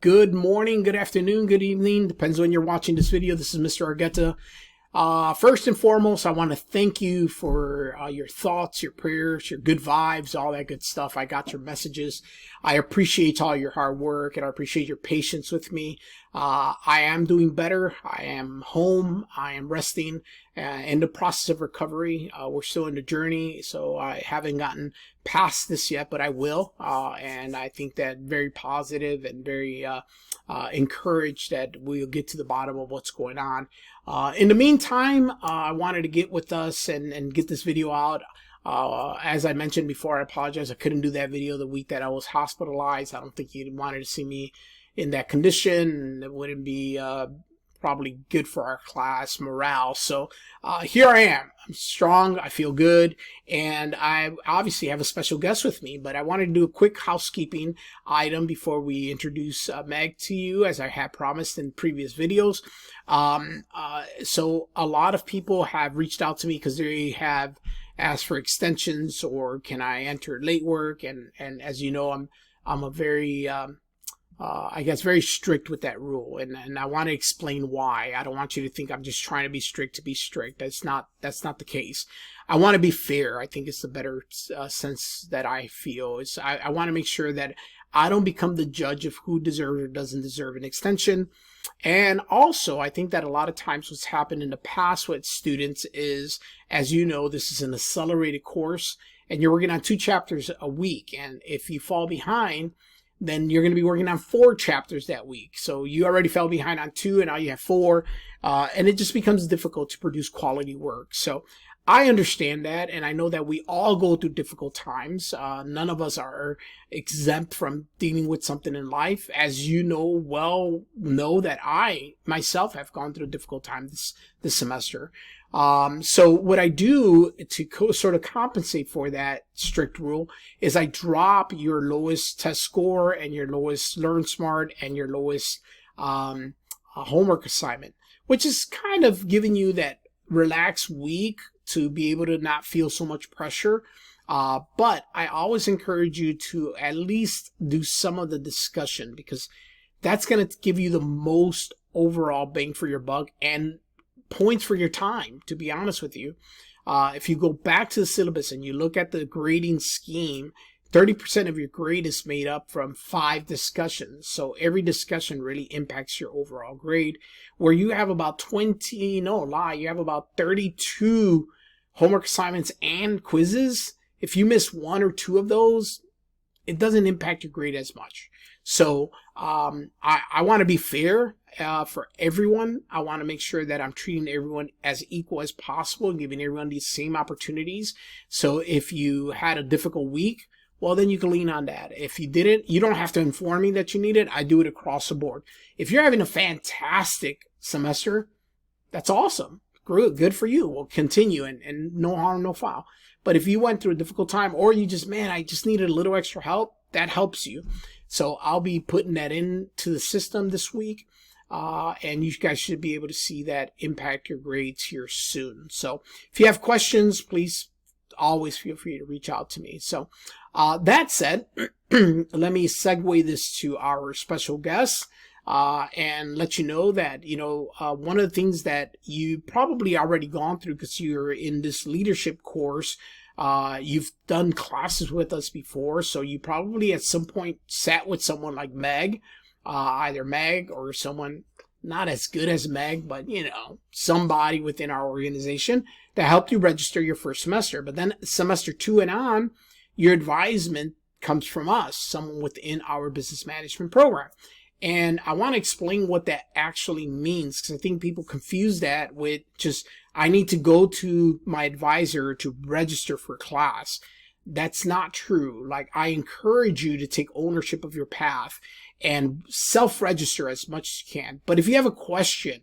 Good morning, good afternoon, good evening. Depends when you're watching this video. This is Mr. Argueta. First and foremost, I want to thank you for your thoughts, your prayers, your good vibes, all that good stuff. I got your messages. I appreciate all your hard work and I appreciate your patience with me. I am doing better. I am home. I am resting in the process of recovery. We're still in the journey, so I haven't gotten past this yet, but I will. And I think that very positive and very encouraged that we'll get to the bottom of what's going on. In the meantime, I wanted to get with us and get this video out. As I mentioned before, I apologize. I couldn't do that video the week that I was hospitalized. I don't think you wanted to see me in that condition. It wouldn't be probably good for our class morale. So here I am. I'm strong. I feel good. And I obviously have a special guest with me, but I wanted to do a quick housekeeping item before we introduce Meg to you, as I had promised in previous videos. So a lot of people have reached out to me because they have asked for extensions or can I enter late work? And as you know, I'm a very I guess very strict with that rule, and I want to explain why. I don't want you to think I'm just trying to be strict to be strict. That's not the case. I want to be fair. I think it's the better sense that I feel. I want to make sure that I don't become the judge of who deserves or doesn't deserve an extension. And also, I think that a lot of times what's happened in the past with students is, as you know, this is an accelerated course, and you're working on 2 chapters a week. And if you fall behind, then you're going to be working on 4 chapters that week. So you already fell behind on 2 and now you have 4. And it just becomes difficult to produce quality work. So I understand that, and I know that we all go through difficult times. None of us are exempt from dealing with something in life. As you know that I myself have gone through a difficult time this semester. So what I do to sort of compensate for that strict rule is I drop your lowest test score and your lowest Learn Smart and your lowest homework assignment, which is kind of giving you that relaxed week to be able to not feel so much pressure. But I always encourage you to at least do some of the discussion, because that's going to give you the most overall bang for your buck and points for your time, to be honest with you. If you go back to the syllabus and you look at the grading scheme, 30% of your grade is made up from 5 discussions. So every discussion really impacts your overall grade, where you have about 32 homework assignments and quizzes. If you miss 1 or 2 of those, it doesn't impact your grade as much. So I want to be fair for everyone. I want to make sure that I'm treating everyone as equal as possible and giving everyone these same opportunities. So if you had a difficult week, well, then you can lean on that. If you didn't, you don't have to inform me that you need it. I do it across the board. If you're having a fantastic semester, that's awesome. Good for you. We'll continue and no harm, no foul. But if you went through a difficult time, or you just, I just needed a little extra help, that helps you. So I'll be putting that into the system this week. And you guys should be able to see that impact your grades here soon. So if you have questions, please always feel free to reach out to me. So that said, let me segue this to our special guest and let you know that, one of the things that you probably already gone through because you're in this leadership course, you've done classes with us before, so you probably at some point sat with someone like Meg, either Meg or someone not as good as Meg, but somebody within our organization that helped you register your first semester. But then semester 2 and on, your advisement comes from us, someone within our business management program. And I want to explain what that actually means, because I think people confuse that with just, I need to go to my advisor to register for class. That's not true. Like, I encourage you to take ownership of your path and self-register as much as you can. But if you have a question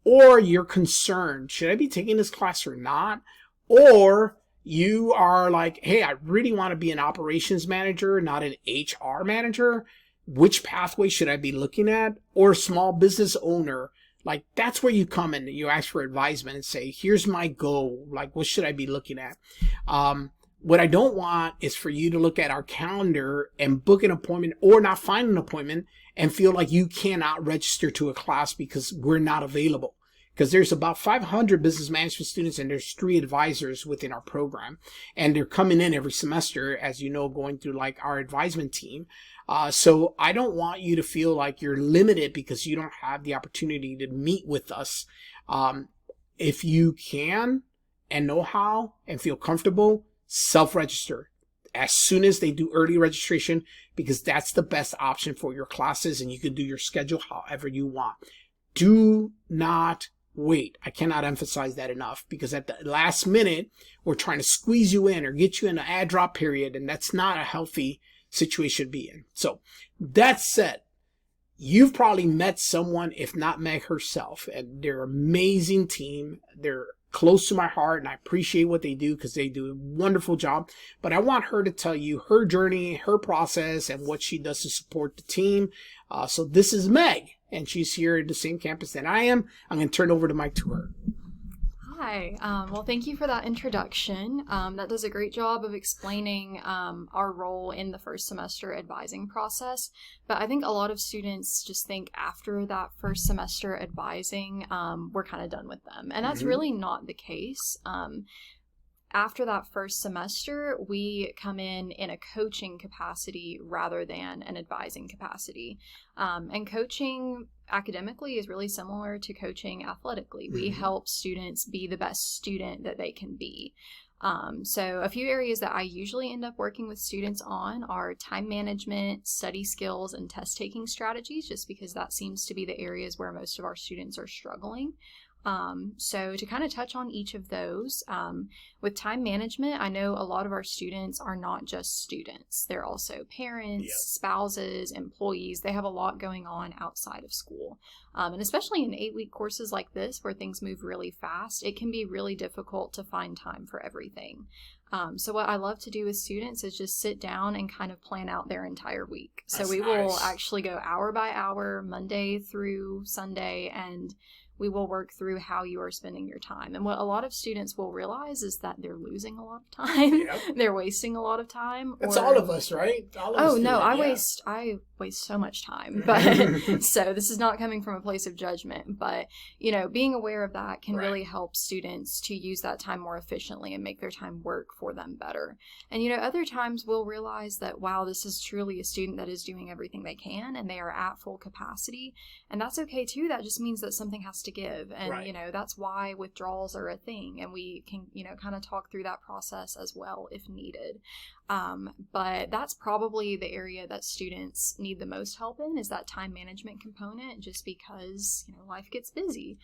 or you're concerned, should I be taking this class or not? Or you are like, hey, I really want to be an operations manager, not an HR manager. Which pathway should I be looking at? Or small business owner. Like, that's where you come in and you ask for advisement and say, here's my goal. Like, what should I be looking at? What I don't want is for you to look at our calendar and book an appointment or not find an appointment and feel like you cannot register to a class because we're not available. Because there's about 500 business management students and there's 3 advisors within our program. And they're coming in every semester, as you know, going through like our advisement team. So I don't want you to feel like you're limited because you don't have the opportunity to meet with us. If you can and know how and feel comfortable, self-register as soon as they do early registration, because that's the best option for your classes and you can do your schedule however you want. Do not wait. I cannot emphasize that enough, because at the last minute, we're trying to squeeze you in or get you in an ad drop period, and that's not a healthy situation to be in. So that said, you've probably met someone, if not Meg herself, and they're an amazing team. They're close to my heart and I appreciate what they do because they do a wonderful job. But I want her to tell you her journey, her process, and what she does to support the team. So this is Meg, and she's here at the same campus that I am. I'm going to turn over the mic to her. Hi. Well, thank you for that introduction. That does a great job of explaining our role in the first semester advising process. But I think a lot of students just think after that first semester advising, we're kind of done with them. And that's really not the case. After that first semester, we come in a coaching capacity rather than an advising capacity. And coaching academically is really similar to coaching athletically. We help students be the best student that they can be. So a few areas that I usually end up working with students on are time management, study skills, and test taking strategies, just because that seems to be the areas where most of our students are struggling. So to kind of touch on each of those, with time management, I know a lot of our students are not just students. They're also parents, spouses, employees. They have a lot going on outside of school. And especially in 8-week courses like this, where things move really fast, it can be really difficult to find time for everything. So what I love to do with students is just sit down and kind of plan out their entire week. So we will actually go hour by hour, Monday through Sunday, and we will work through how you are spending your time. And what a lot of students will realize is that they're losing a lot of time. They're wasting a lot, of time. That's all of us, right? All of us no, I waste so much time. But so this is not coming from a place of judgment, but being aware of that can really help students to use that time more efficiently and make their time work for them better. And other times we'll realize that, wow, this is truly a student that is doing everything they can and they are at full capacity. And that's okay too. That just means that something has to give. And, that's why withdrawals are a thing. And we can, kind of talk through that process as well if needed. But that's probably the area that students need the most help in, is that time management component, just because, life gets busy.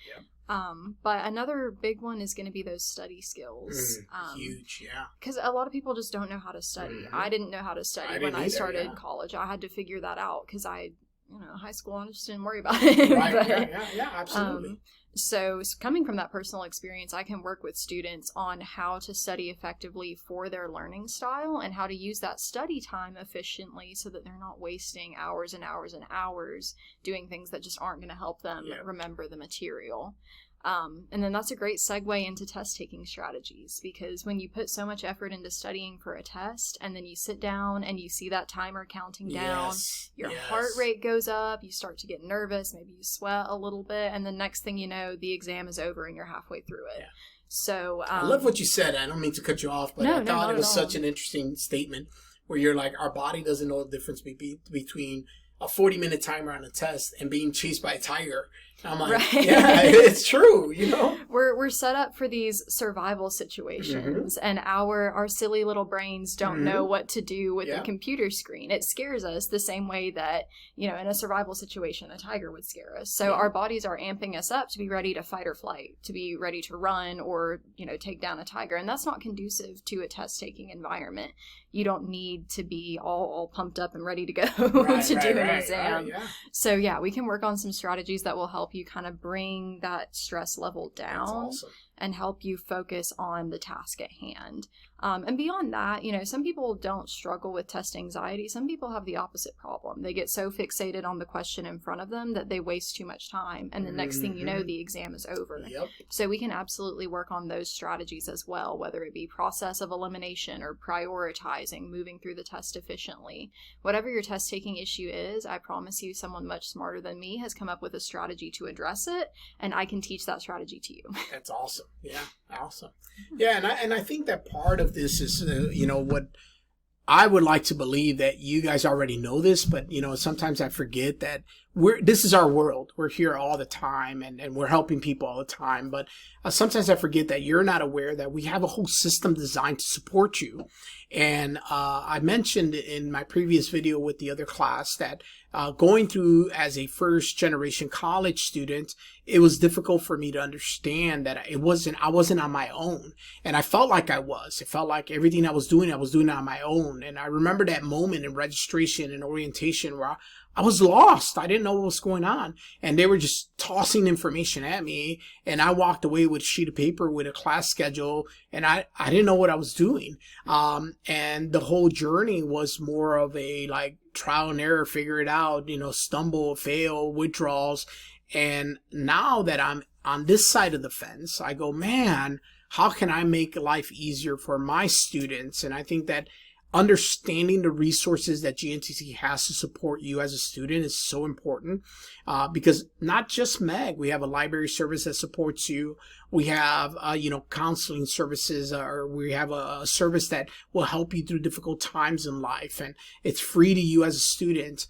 But another big one is going to be those study skills. Huge, because a lot of people just don't know how to study. I didn't know how to study when I started college. I had to figure that out because high school, I just didn't worry about it. Absolutely. So coming from that personal experience, I can work with students on how to study effectively for their learning style and how to use that study time efficiently so that they're not wasting hours and hours and hours doing things that just aren't going to help them remember the material. And then that's a great segue into test-taking strategies, because when you put so much effort into studying for a test and then you sit down and you see that timer counting down, your heart rate goes up, you start to get nervous, maybe you sweat a little bit, and the next thing you know, the exam is over and you're halfway through it. So I love what you said. I don't mean to cut you off, but I thought it was such an interesting statement where you're like, our body doesn't know the difference between a 40-minute timer on a test and being chased by a tiger. I'm like, it's true, We're set up for these survival situations, and our silly little brains don't know what to do with the computer screen. It scares us the same way that, in a survival situation, a tiger would scare us. So our bodies are amping us up to be ready to fight or flight, to be ready to run or, take down a tiger. And that's not conducive to a test-taking environment. You don't need to be all pumped up and ready to go to do an exam. So we can work on some strategies that will help you kind of bring that stress level down. That's awesome. and help you focus on the task at hand. And beyond that, some people don't struggle with test anxiety. Some people have the opposite problem. They get so fixated on the question in front of them that they waste too much time. And the next thing you know, the exam is over. Yep. So we can absolutely work on those strategies as well, whether it be process of elimination or prioritizing, moving through the test efficiently. Whatever your test taking issue is, I promise you someone much smarter than me has come up with a strategy to address it, and I can teach that strategy to you. That's awesome. Yeah, awesome. Yeah, and I think that part of this is, what I would like to believe that you guys already know this, but, sometimes I forget that this is our world. We're here all the time and we're helping people all the time. But sometimes I forget that you're not aware that we have a whole system designed to support you. And I mentioned in my previous video with the other class that going through as a first generation college student, it was difficult for me to understand that I wasn't on my own. And I felt like I was. It felt like everything I was doing on my own. And I remember that moment in registration and orientation where I was lost. I didn't know what was going on. And they were just tossing information at me. And I walked away with a sheet of paper with a class schedule. And I didn't know what I was doing. And the whole journey was more of a trial and error, figure it out, stumble, fail, withdrawals. And now that I'm on this side of the fence, I go, man, how can I make life easier for my students? And I think that understanding the resources that GNTC has to support you as a student is so important, because not just MEG, we have a library service that supports you. We have, counseling services, or we have a service that will help you through difficult times in life, and it's free to you as a student.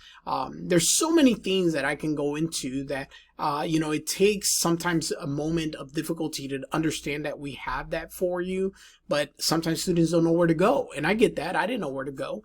There's so many things that I can go into that, it takes sometimes a moment of difficulty to understand that we have that for you, but sometimes students don't know where to go. And I get that. I didn't know where to go.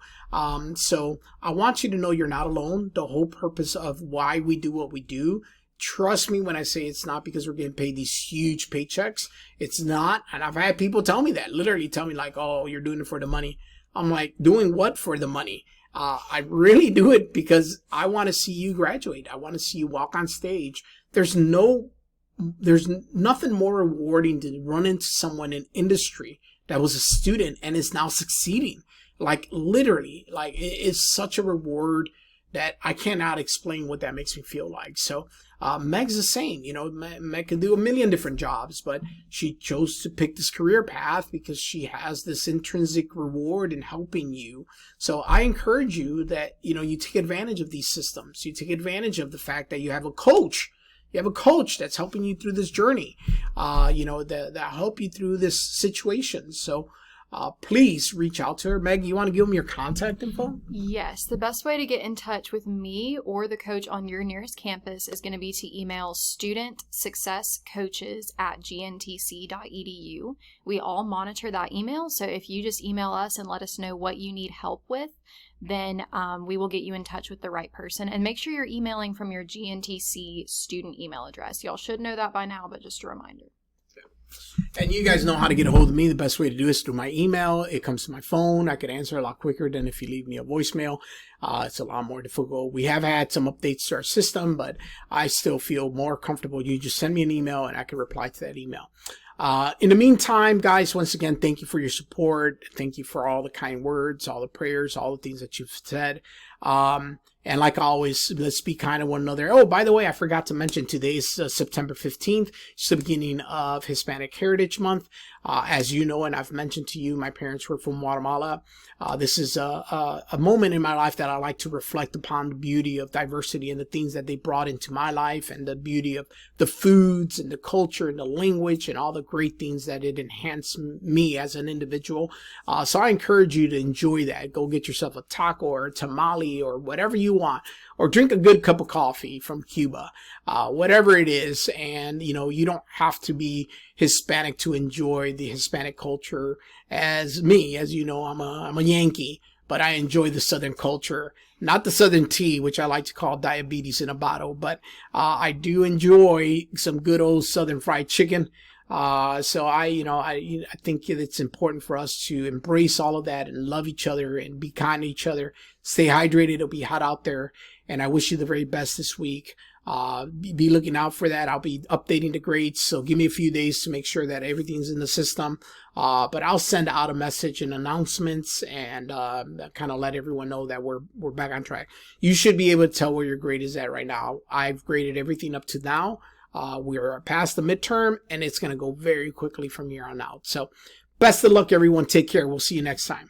So I want you to know you're not alone. The whole purpose of why we do what we do, trust me when I say it's not because we're getting paid these huge paychecks. It's not. And I've had people tell me that, literally tell me oh, you're doing it for the money. I'm like, doing what for the money? I really do it because I want to see you graduate. I want to see you walk on stage. There's nothing more rewarding to run into someone in industry that was a student and is now succeeding. Literally, it is such a reward that I cannot explain what that makes me feel like. So Meg's the same. Meg can do a million different jobs, but she chose to pick this career path because she has this intrinsic reward in helping you. So I encourage you that, you take advantage of these systems. You take advantage of the fact that you have a coach. You have a coach that's helping you through this journey, that help you through this situation. So please reach out to her. Meg, you want to give them your contact info? Yes. The best way to get in touch with me or the coach on your nearest campus is going to be to email studentsuccesscoaches@gntc.edu. We all monitor that email. So if you just email us and let us know what you need help with, then we will get you in touch with the right person. And make sure you're emailing from your GNTC student email address. Y'all should know that by now, but just a reminder. And you guys know how to get a hold of me. The best way to do it is through my email. It comes to my phone. I can answer a lot quicker than if you leave me a voicemail. It's a lot more difficult. We have had some updates to our system, but I still feel more comfortable. You just send me an email and I can reply to that email. In the meantime, guys, once again, thank you for your support. Thank you for all the kind words, all the prayers, all the things that you've said. And like always, let's be kind to one another. Oh, by the way, I forgot to mention today's September 15th. It's the beginning of Hispanic Heritage Month. As you know, and I've mentioned to you, my parents were from Guatemala. This is a moment in my life that I like to reflect upon the beauty of diversity and the things that they brought into my life, and the beauty of the foods and the culture and the language and all the great things that it enhanced me as an individual. So I encourage you to enjoy that. Go get yourself a taco or a tamale or whatever you want, or drink a good cup of coffee from Cuba, whatever it is. And, you don't have to be Hispanic to enjoy the Hispanic culture. As me, as you know, I'm a Yankee, but I enjoy the Southern culture, not the Southern tea, which I like to call diabetes in a bottle, but I do enjoy some good old Southern fried chicken. So I think it's important for us to embrace all of that and love each other and be kind to each other. Stay hydrated. It'll be hot out there. And I wish you the very best this week. Be looking out for that. I'll be updating the grades. So give me a few days to make sure that everything's in the system. But I'll send out a message and announcements and kind of let everyone know that we're back on track. You should be able to tell where your grade is at right now. I've graded everything up to now. We're past the midterm, and it's going to go very quickly from here on out. So best of luck, everyone. Take care. We'll see you next time.